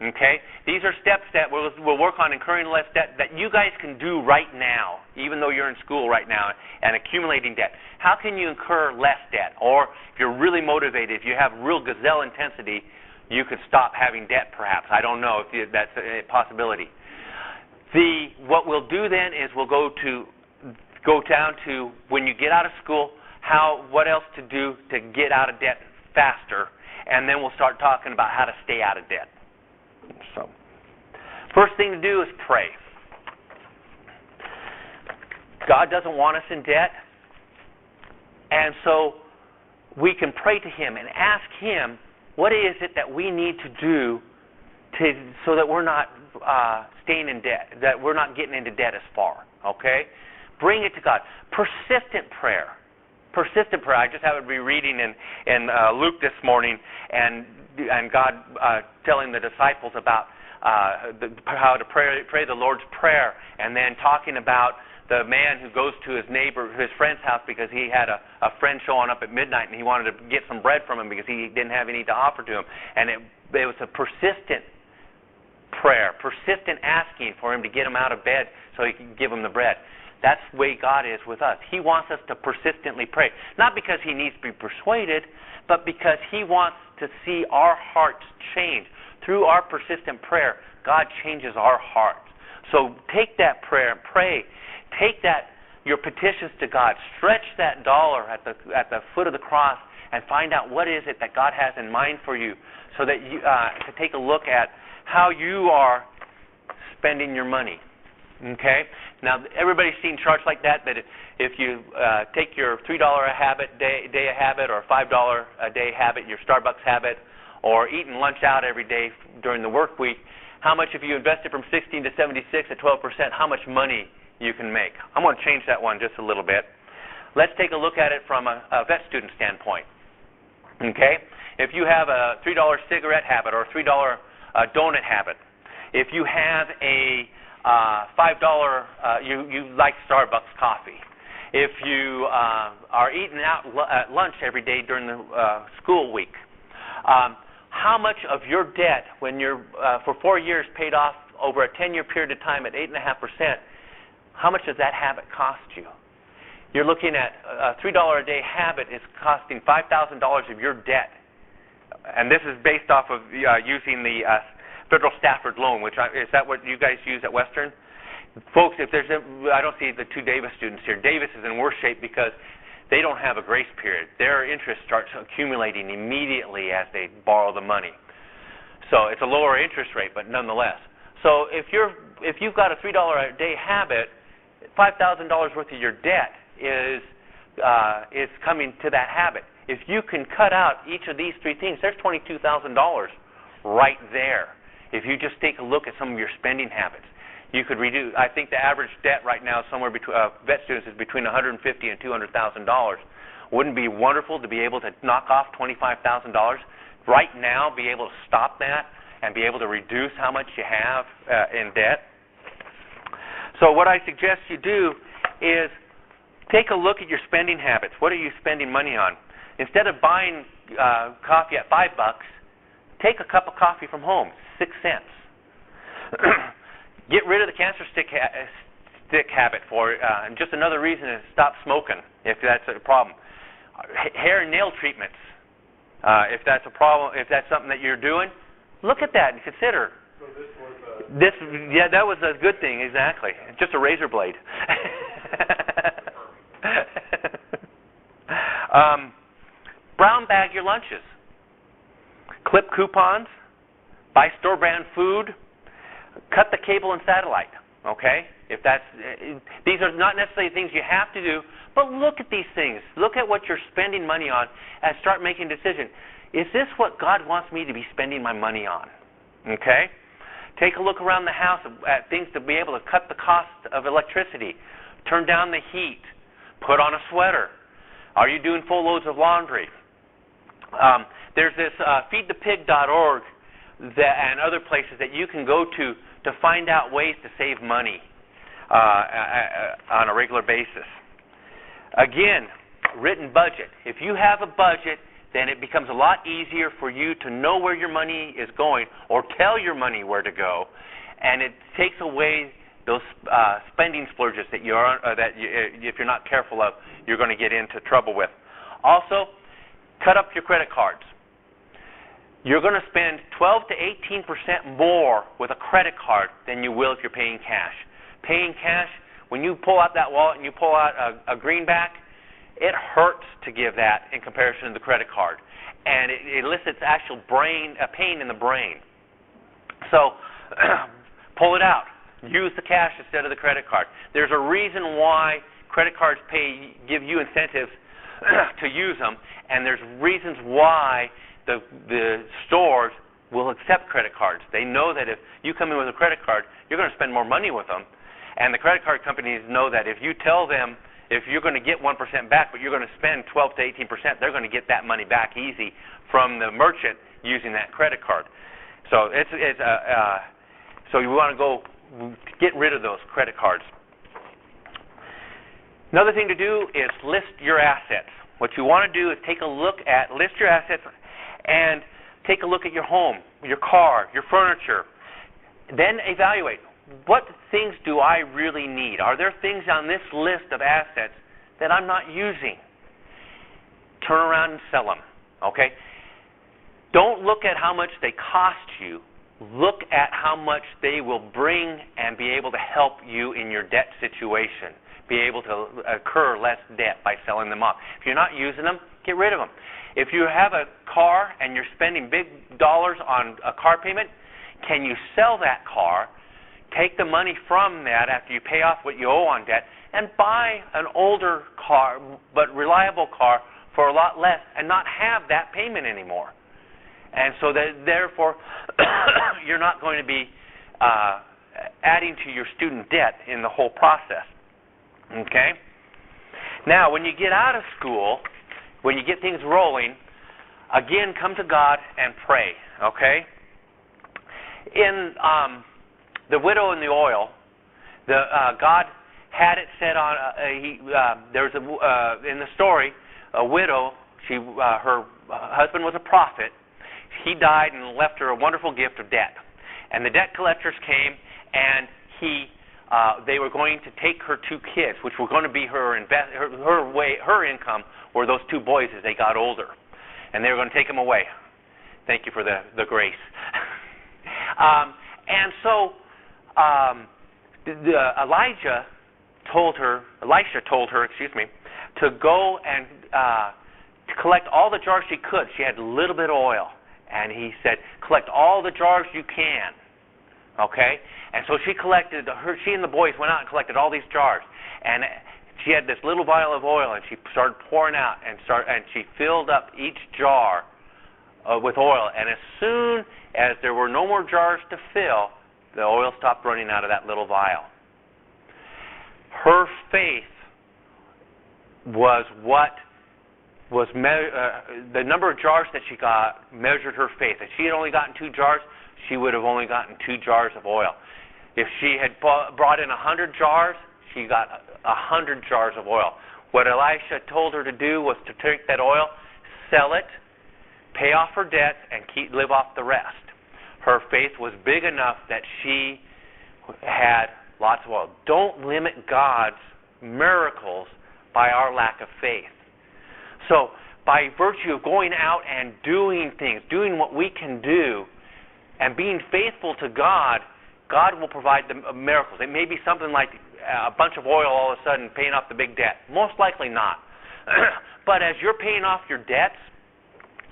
Okay? These are steps that we'll work on incurring less debt that you guys can do right now, even though you're in school right now and accumulating debt. How can you incur less debt? Or if you're really motivated, if you have real Gazelle Intensity, you could stop having debt perhaps. I don't know if that's a possibility. What we'll do then is we'll go down to when you get out of school, what else to do to get out of debt faster, and then we'll start talking about how to stay out of debt. So, first thing to do is pray. God doesn't want us in debt, and so we can pray to Him and ask Him what is it that we need to do so that we're not staying in debt, that we're not getting into debt as far. Okay? Bring it to God. Persistent prayer. Persistent prayer. I just happened to be reading in Luke this morning, and God telling the disciples about how to pray the Lord's Prayer, and then talking about the man who goes to his friend's house because he had a friend showing up at midnight and he wanted to get some bread from him because he didn't have any to offer to him. And it was a persistent prayer, persistent asking for him to get him out of bed so he could give him the bread. That's the way God is with us. He wants us to persistently pray. Not because He needs to be persuaded, but because He wants to see our hearts change. Through our persistent prayer, God changes our hearts. So take that prayer and pray. Take your petitions to God. Stretch that dollar at the foot of the cross and find out what is it that God has in mind for you, so that you to take a look at how you are spending your money. Okay? Now, everybody's seen charts like that if you take your $3 a day a habit, or $5 a day habit, your Starbucks habit, or eating lunch out every day during the work week, how much, if you invested from 16 to 76 at 12%, how much money you can make. I'm going to change that one just a little bit. Let's take a look at it from a vet student standpoint. Okay? If you have a $3 cigarette habit or a $3 donut habit, if you have a $5, you like Starbucks coffee, if you are eating out at lunch every day during the school week, how much of your debt, when you're for 4 years paid off over a 10-year period of time at 8.5%, how much does that habit cost you? You're looking at a $3 a day habit is costing $5,000 of your debt, and this is based off of using the Federal Stafford loan, is that what you guys use at Western? Folks, I don't see the two Davis students here. Davis is in worse shape because they don't have a grace period. Their interest starts accumulating immediately as they borrow the money. So it's a lower interest rate, but nonetheless. So if you've got a $3 a day habit, $5,000 worth of your debt is coming to that habit. If you can cut out each of these three things, there's $22,000 right there. If you just take a look at some of your spending habits, you could reduce. I think the average debt right now somewhere between vet students is between $150,000 and $200,000. Wouldn't it be wonderful to be able to knock off $25,000 right now, be able to stop that, and be able to reduce how much you have in debt? So what I suggest you do is take a look at your spending habits. What are you spending money on? Instead of buying coffee at $5, take a cup of coffee from home, 6 cents. Get rid of the cancer stick habit and just another reason to stop smoking, if that's a problem. Hair and nail treatments, if that's a problem, if that's something that you're doing, look at that and consider. So that was a good thing, exactly. Just a razor blade. Brown bag your lunches. Clip coupons. Buy store brand food. Cut the cable and satellite. Okay? These are not necessarily things you have to do, but look at these things. Look at what you're spending money on and start making a decision. Is this what God wants me to be spending my money on? Okay? Take a look around the house at things to be able to cut the cost of electricity. Turn down the heat. Put on a sweater. Are you doing full loads of laundry? There's this feedthepig.org and other places that you can go to to find out ways to save money on a regular basis. Again, written budget. If you have a budget, then it becomes a lot easier for you to know where your money is going or tell your money where to go, and it takes away those spending splurges that if you're not careful of, you're going to get into trouble with. Also, cut up your credit cards. You're going to spend 12 to 18% more with a credit card than you will if you're paying cash. Paying cash, when you pull out that wallet and you pull out a greenback, it hurts to give that in comparison to the credit card. And it elicits actual pain in the brain. So, pull it out. Use the cash instead of the credit card. There's a reason why credit cards give you incentives to use them, and there's reasons why the stores will accept credit cards. They know that if you come in with a credit card, you're going to spend more money with them. And the credit card companies know that if you tell them if you're going to get 1% back, but you're going to spend 12 to 18%, they're going to get that money back easy from the merchant using that credit card. So so you want to go get rid of those credit cards. Another thing to do is list your assets. What you want to do is list your assets and take a look at your home, your car, your furniture. Then evaluate, what things do I really need? Are there things on this list of assets that I'm not using? Turn around and sell them, okay? Don't look at how much they cost you. Look at how much they will bring and be able to help you in your debt situation, be able to incur less debt by selling them off. If you're not using them, get rid of them. If you have a car and you're spending big dollars on a car payment, can you sell that car, take the money from that after you pay off what you owe on debt, and buy an older car but reliable car for a lot less and not have that payment anymore? And so that therefore you're not going to be adding to your student debt in the whole process. Okay? Now, when you get out of school, when you get things rolling, again, come to God and pray, okay? In The Widow and the Oil, God had it said on, there's in the story, a widow, her husband was a prophet. He died and left her a wonderful gift of debt. And the debt collectors came, and they were going to take her two kids, which were going to be her income, were those two boys as they got older. And they were going to take them away. Thank you for the grace. And so Elisha told her, to go and to collect all the jars she could. She had a little bit of oil. And he said, collect all the jars you can. Okay? And so she and the boys went out and collected all these jars. And she had this little vial of oil, and she started pouring out, and she filled up each jar with oil. And as soon as there were no more jars to fill, the oil stopped running out of that little vial. Her faith was the number of jars that she got measured her faith. If she had only gotten 2 jars, she would have only gotten 2 jars of oil. If she had brought in 100 jars, she got 100 jars of oil. What Elisha told her to do was to take that oil, sell it, pay off her debt, and live off the rest. Her faith was big enough that she had lots of oil. Don't limit God's miracles by our lack of faith. So, by virtue of going out and doing things, doing what we can do, and being faithful to God, God will provide the miracles. It may be something like a bunch of oil all of a sudden paying off the big debt. Most likely not. But as you're paying off your debts,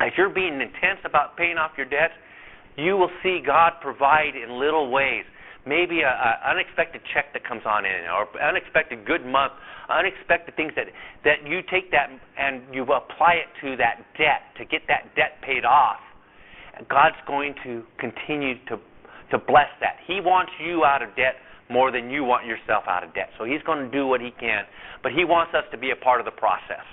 as you're being intense about paying off your debts, you will see God provide in little ways. Maybe an unexpected check that comes on in, or unexpected good month, unexpected things that you take that and you apply it to that debt, to get that debt paid off. God's going to continue to bless that. He wants you out of debt more than you want yourself out of debt. So He's going to do what He can, but He wants us to be a part of the process.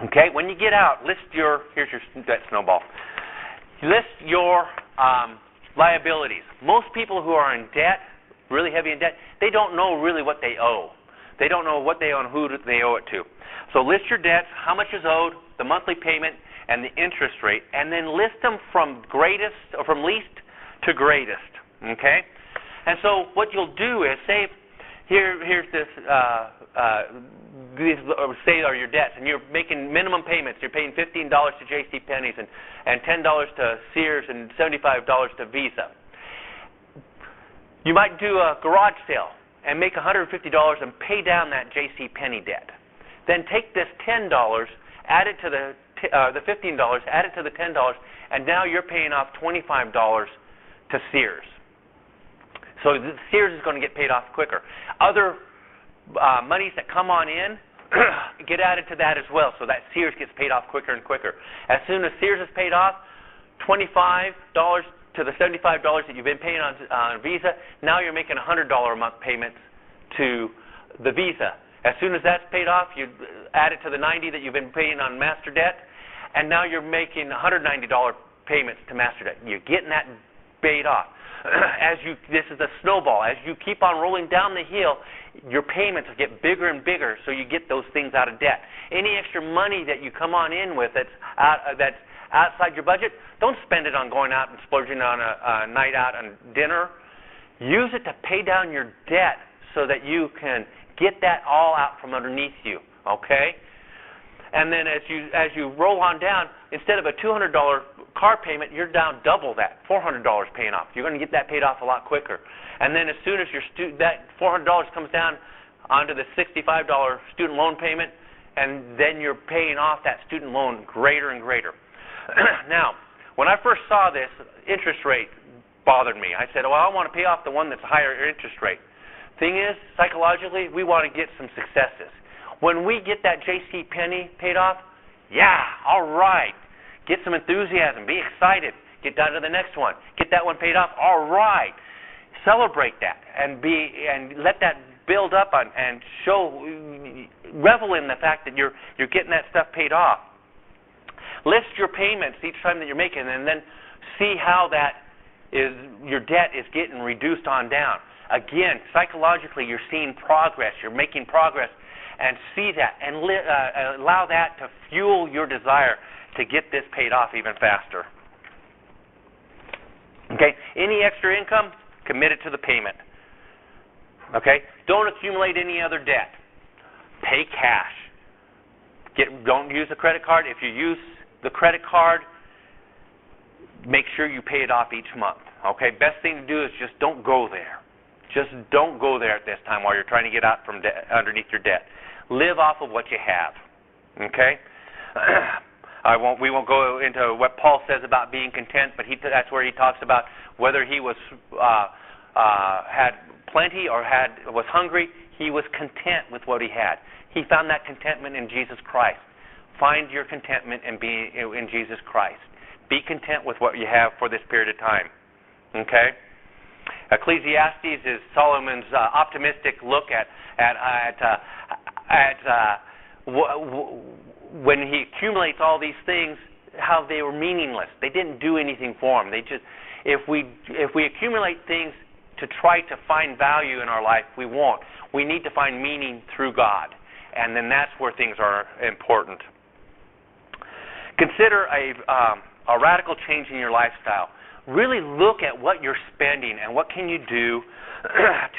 Okay, when you get out, here's your debt snowball. List your liabilities. Most people who are in debt, really heavy in debt, they don't know really what they owe. They don't know what they owe and who they owe it to. So list your debts, how much is owed, the monthly payment, and the interest rate, and then list them from least to greatest. Okay? And so what you'll do is say, here's this, these say are your debts, and you're making minimum payments. You're paying $15 to J.C. Penney's and $10 to Sears and $75 to Visa. You might do a garage sale and make $150 and pay down that J.C. Penney debt. Then take this $10, add it to the $15, add it to the $10, and now you're paying off $25 to Sears. So Sears is going to get paid off quicker. Other monies that come on in get added to that as well, so that Sears gets paid off quicker and quicker. As soon as Sears is paid off, $25 to the $75 that you've been paying on Visa, now you're making $100 a month payments to the Visa. As soon as that's paid off, you add it to the $90 that you've been paying on Master Debt, and now you're making $190 payments to Master Debt. You're getting that paid off. This is a snowball. As you keep on rolling down the hill, your payments get bigger and bigger, so you get those things out of debt. Any extra money that you come on in with that's outside your budget, don't spend it on going out and splurging on a night out and dinner. Use it to pay down your debt so that you can get that all out from underneath you, okay? And then as you roll on down, instead of a $200 car payment, you're down double that, $400 paying off. You're going to get that paid off a lot quicker. And then as soon as that $400 comes down onto the $65 student loan payment, and then you're paying off that student loan greater and greater. Now, when I first saw this, interest rate bothered me. I said, well, I want to pay off the one that's higher interest rate. Thing is, psychologically, we want to get some successes. When we get that J.C. Penney paid off, yeah, all right. Get some enthusiasm. Be excited. Get down to the next one. Get that one paid off. All right. Celebrate that and let that build up and revel in the fact that you're getting that stuff paid off. List your payments each time that you're making, and then see how your debt is getting reduced on down. Again, psychologically, you're seeing progress. You're making progress, and see that, and allow that to fuel your desire to get this paid off even faster. Okay? Any extra income, commit it to the payment. Okay? Don't accumulate any other debt. Pay cash. Don't use a credit card. If you use the credit card, make sure you pay it off each month. Okay? Best thing to do is just don't go there. Just don't go there at this time while you're trying to get out from underneath your debt. Live off of what you have. Okay? We won't go into what Paul says about being content, but that's where he talks about whether he was had plenty or was hungry. He was content with what he had. He found that contentment in Jesus Christ. Find your contentment in Jesus Christ. Be content with what you have for this period of time. Okay? Ecclesiastes is Solomon's optimistic look at when he accumulates all these things, how they were meaningless. They didn't do anything for him. If we accumulate things to try to find value in our life, we won't. We need to find meaning through God, and then that's where things are important. Consider a radical change in your lifestyle. Really look at what you're spending and what can you do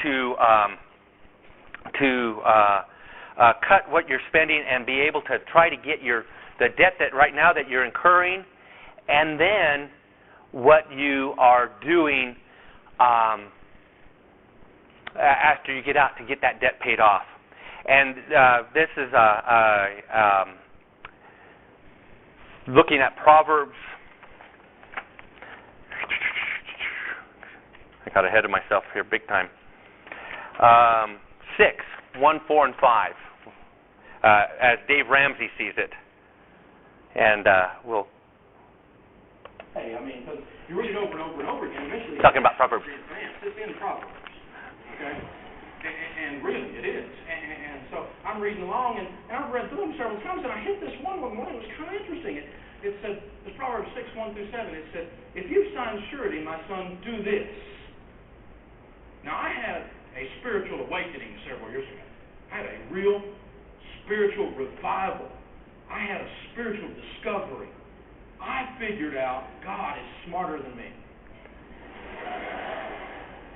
to cut what you're spending and be able to try to get the debt that right now that you're incurring, and then what you are doing after you get out to get that debt paid off. And this is looking at Proverbs. I got ahead of myself here big time. 6:1, 4, and 5, as Dave Ramsey sees it. And we'll... Hey, I mean, because you read it over and over and over again, eventually... Talking about Proverbs. It's in Proverbs, okay? And really, it is. And so I'm reading along, and I've read through them several times, and I hit this one where it was kind of interesting. it said, it's Proverbs 6, 1 through 7, it said, if you sign surety, my son, do this. Now, I had a spiritual awakening several years ago. I had a real spiritual revival. I had a spiritual discovery. I figured out God is smarter than me.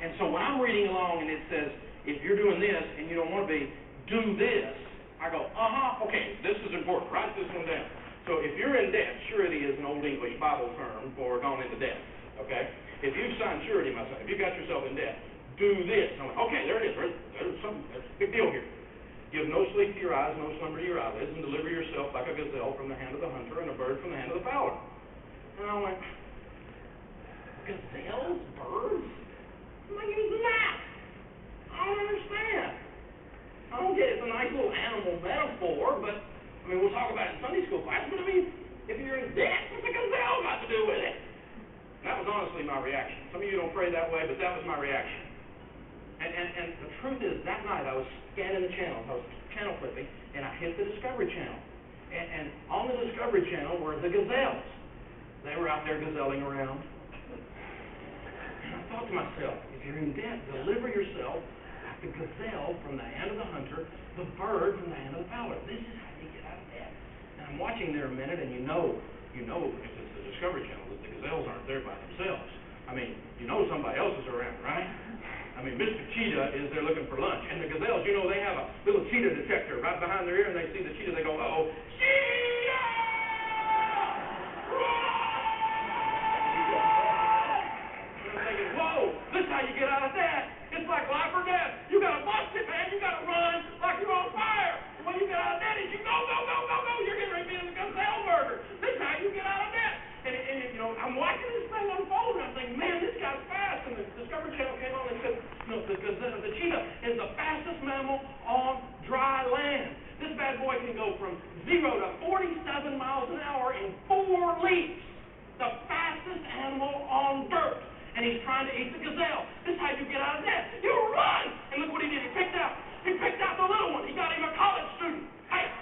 And so when I'm reading along and it says, if you're doing this and you don't want to be, do this, I go, okay, this is important. Write this one down. So if you're in debt, surety is an old English Bible term for gone into debt, okay? If you've signed surety, my son, if you got yourself in debt, do this. And I went, okay, there it is. There's something, that's a big deal here. Give no sleep to your eyes, no slumber to your eyelids, and deliver yourself like a gazelle from the hand of the hunter and a bird from the hand of the fowler. And I went, gazelles, birds? I'm like, use math. I don't understand. I don't get it. It's a nice little animal metaphor, but, I mean, we'll talk about it in Sunday school class, but I mean, if you're in debt, what's a gazelle got to do with it? And that was honestly my reaction. Some of you don't pray that way, but that was my reaction. And the truth is, that night I was scanning the channels. I was channel flipping, and I hit the Discovery Channel. And on the Discovery Channel were the gazelles. They were out there gazelling around. And I thought to myself, if you're in debt, deliver yourself like the gazelle from the hand of the hunter, the bird from the hand of the fowler. This is how you get out of debt. And I'm watching there a minute, and you know, if it's the Discovery Channel, that the gazelles aren't there by themselves. I mean, you know somebody else is around, right? I mean, Mr. Cheetah is there looking for lunch. And the gazelles, you know, they have a little cheetah detector right behind their ear, and they see the cheetah, they go, uh-oh, cheetah! And I'm thinking, whoa, this is how you get out of debt. It's like life or death. You got to bust it, man. You got to run like you're on fire. And when you get out of debt, you go, go, go, go, go. You're getting ready to be in the gazelle burger. This is how you get out of debt. And you know, I'm watching this thing unfold, and I'm thinking, man, this guy's fast. And the Discovery Channel came on and said, no, the cheetah is the fastest mammal on dry land. This bad boy can go from 0 to 47 miles an hour in 4 leaps. The fastest animal on dirt. And he's trying to eat the gazelle. This is how you get out of debt. You run! And look what he did. He picked out the little one. He got him a college student. Hey!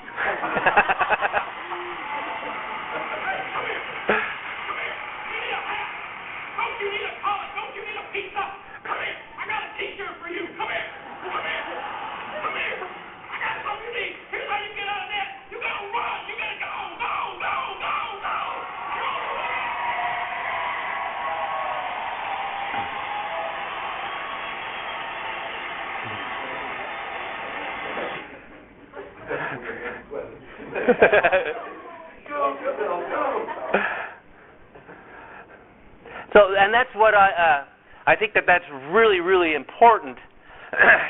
You need a college. Don't you need a pizza? Come here. I got a t-shirt for you. Come here. Come here. Come here. I got something you need. Here's how you get out of debt. You got to run. You got to go. Go, go, go, go. You're on the way. So, and that's what I think that's really, really important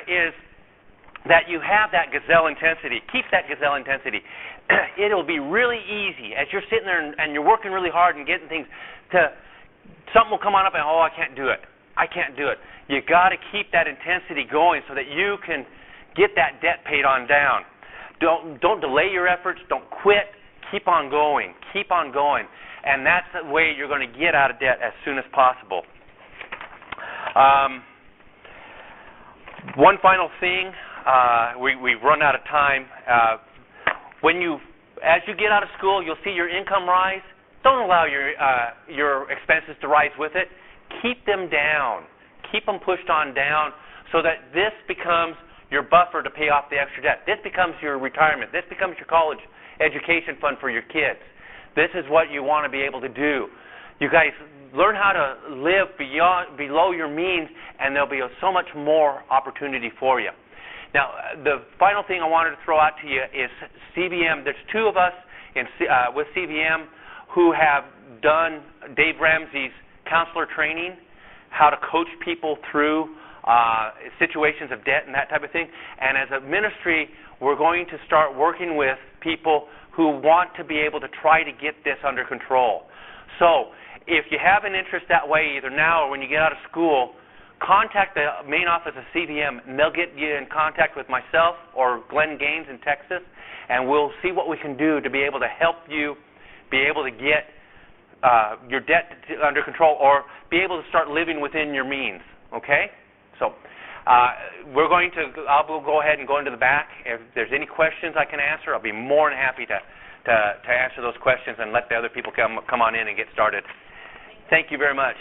is that you have that gazelle intensity. Keep that gazelle intensity. It'll be really easy as you're sitting there and you're working really hard and getting things something will come on up and, I can't do it. I can't do it. You got to keep that intensity going so that you can get that debt paid on down. Don't delay your efforts. Don't quit. Keep on going. Keep on going. And that's the way you're going to get out of debt as soon as possible. One final thing. We've run out of time. As you get out of school, you'll see your income rise. Don't allow your expenses to rise with it. Keep them down. Keep them pushed on down so that this becomes your buffer to pay off the extra debt. This becomes your retirement. This becomes your college education fund for your kids. This is what you want to be able to do. You guys learn how to live below your means, and there'll be so much more opportunity for you. Now, the final thing I wanted to throw out to you is CVM. There's 2 of us with CVM who have done Dave Ramsey's counselor training, how to coach people through situations of debt and that type of thing. And as a ministry, we're going to start working with people who want to be able to try to get this under control. So if you have an interest that way, either now or when you get out of school, contact the main office of CVM, and they'll get you in contact with myself or Glenn Gaines in Texas, and we'll see what we can do to be able to help you be able to get your debt under control or be able to start living within your means, okay? So I'll go ahead and go into the back. If there's any questions I can answer, I'll be more than happy to to answer those questions and let the other people come on in and get started. Thank you very much.